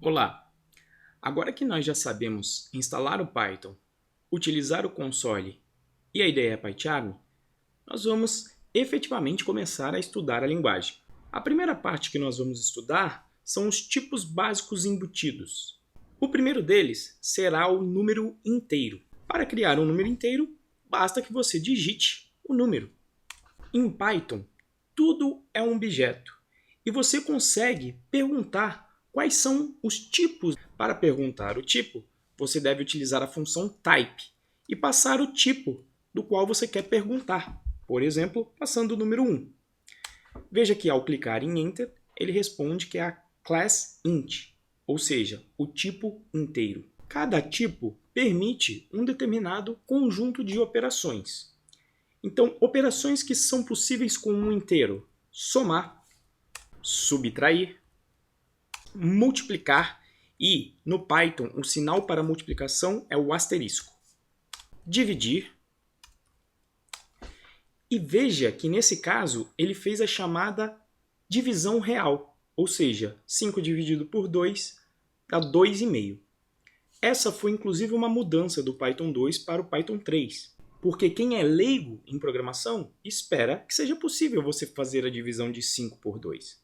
Olá! Agora que nós já sabemos instalar o Python, utilizar o console e a ideia é PyCharm, nós vamos efetivamente começar a estudar a linguagem. A primeira parte que nós vamos estudar são os tipos básicos embutidos. O primeiro deles será o número inteiro. Para criar um número inteiro, basta que você digite o número. Em Python, tudo é um objeto e você consegue perguntar quais são os tipos. Para perguntar o tipo, você deve utilizar a função type e passar o tipo do qual você quer perguntar. Por exemplo, passando o número 1. Veja que ao clicar em Enter, ele responde que é a class int, ou seja, o tipo inteiro. Cada tipo permite um determinado conjunto de operações. Então, operações que são possíveis com um inteiro: somar, subtrair, multiplicar e, no Python, o sinal para multiplicação é o asterisco. Dividir. E veja que, nesse caso, ele fez a chamada divisão real, ou seja, 5 dividido por 2 dá 2,5. Essa foi, inclusive, uma mudança do Python 2 para o Python 3, porque quem é leigo em programação espera que seja possível você fazer a divisão de 5 por 2.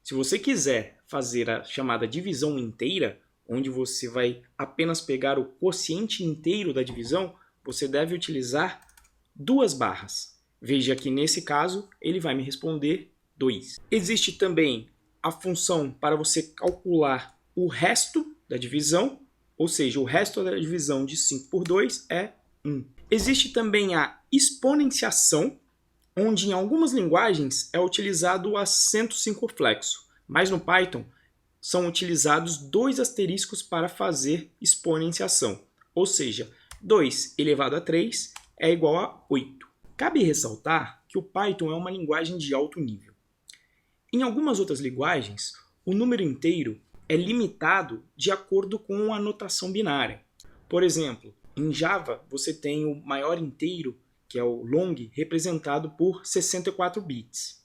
Se você quiser fazer a chamada divisão inteira, onde você vai apenas pegar o quociente inteiro da divisão, você deve utilizar duas barras. Veja que nesse caso ele vai me responder 2. Existe também a função para você calcular o resto da divisão, ou seja, o resto da divisão de 5 por 2 é 1. Existe também a exponenciação, onde em algumas linguagens é utilizado o acento circunflexo, mas no Python são utilizados dois asteriscos para fazer exponenciação, ou seja, 2 elevado a 3 é igual a 8. Cabe ressaltar que o Python é uma linguagem de alto nível. Em algumas outras linguagens, o número inteiro é limitado de acordo com a notação binária. Por exemplo, em Java você tem o maior inteiro, que é o long, representado por 64 bits.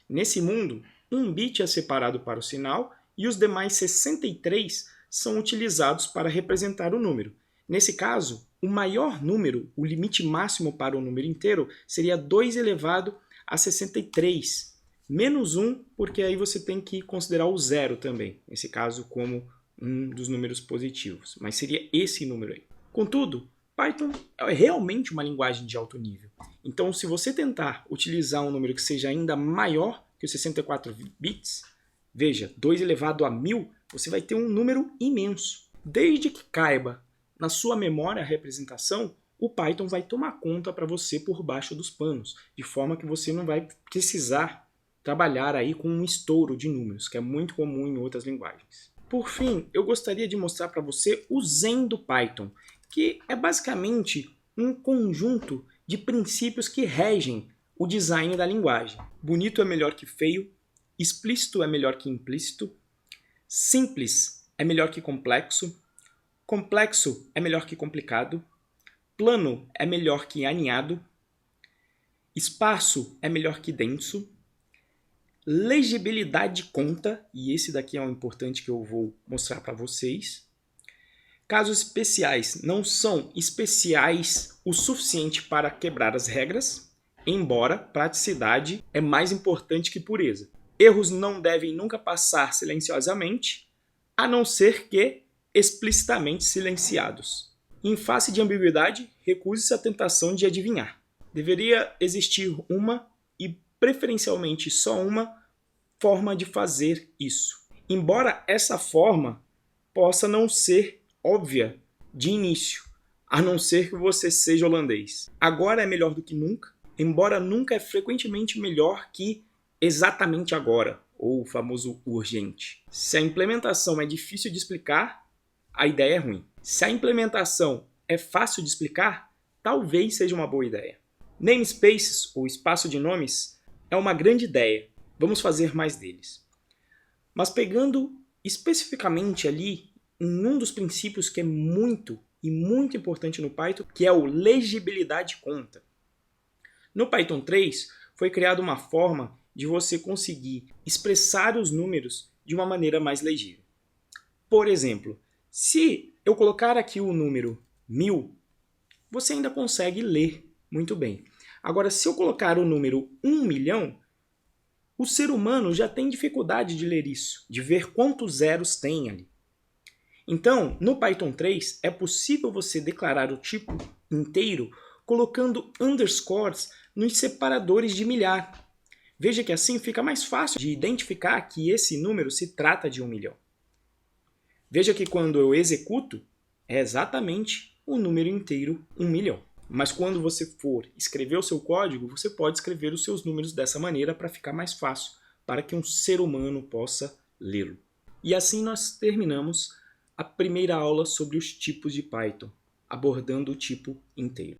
Nesse mundo, um bit é separado para o sinal e os demais 63 são utilizados para representar o número. Nesse caso, o maior número, o limite máximo para o número inteiro, seria 2 elevado a 63, menos 1, porque aí você tem que considerar o zero também, nesse caso como um dos números positivos, mas seria esse número aí. Contudo, Python é realmente uma linguagem de alto nível. Então, se você tentar utilizar um número que seja ainda maior que os 64 bits, veja, 2 elevado a 1000, você vai ter um número imenso. Desde que caiba na sua memória a representação, o Python vai tomar conta para você por baixo dos panos, de forma que você não vai precisar trabalhar aí com um estouro de números, que é muito comum em outras linguagens. Por fim, eu gostaria de mostrar para você o Zen do Python, que é basicamente um conjunto de princípios que regem o design da linguagem. Bonito é melhor que feio, explícito é melhor que implícito, simples é melhor que complexo, complexo é melhor que complicado, plano é melhor que aninhado, espaço é melhor que denso, legibilidade conta, e esse daqui é o importante que eu vou mostrar para vocês. Casos especiais não são especiais o suficiente para quebrar as regras, embora praticidade é mais importante que pureza. Erros não devem nunca passar silenciosamente, a não ser que explicitamente silenciados. Em face de ambiguidade, recuse-se à tentação de adivinhar. Deveria existir uma, e preferencialmente só uma, forma de fazer isso. Embora essa forma possa não ser óbvia de início, a não ser que você seja holandês. Agora é melhor do que nunca, embora nunca é frequentemente melhor que exatamente agora, ou o famoso urgente. Se a implementação é difícil de explicar, a ideia é ruim. Se a implementação é fácil de explicar, talvez seja uma boa ideia. Namespaces, ou espaço de nomes, é uma grande ideia. Vamos fazer mais deles. Mas pegando especificamente ali em um dos princípios que é muito importante no Python, que é o legibilidade conta. No Python 3 foi criada uma forma de você conseguir expressar os números de uma maneira mais legível. Por exemplo, se eu colocar aqui o número 1000, você ainda consegue ler muito bem. Agora, se eu colocar o número 1 milhão, o ser humano já tem dificuldade de ler isso, de ver quantos zeros tem ali. Então, no Python 3, é possível você declarar o tipo inteiro colocando underscores nos separadores de milhar. Veja que assim fica mais fácil de identificar que esse número se trata de 1 milhão. Veja que quando eu executo, é exatamente o número inteiro 1 milhão. Mas quando você for escrever o seu código, você pode escrever os seus números dessa maneira para ficar mais fácil, para que um ser humano possa lê-lo. E assim nós terminamos a primeira aula sobre os tipos de Python, abordando o tipo inteiro.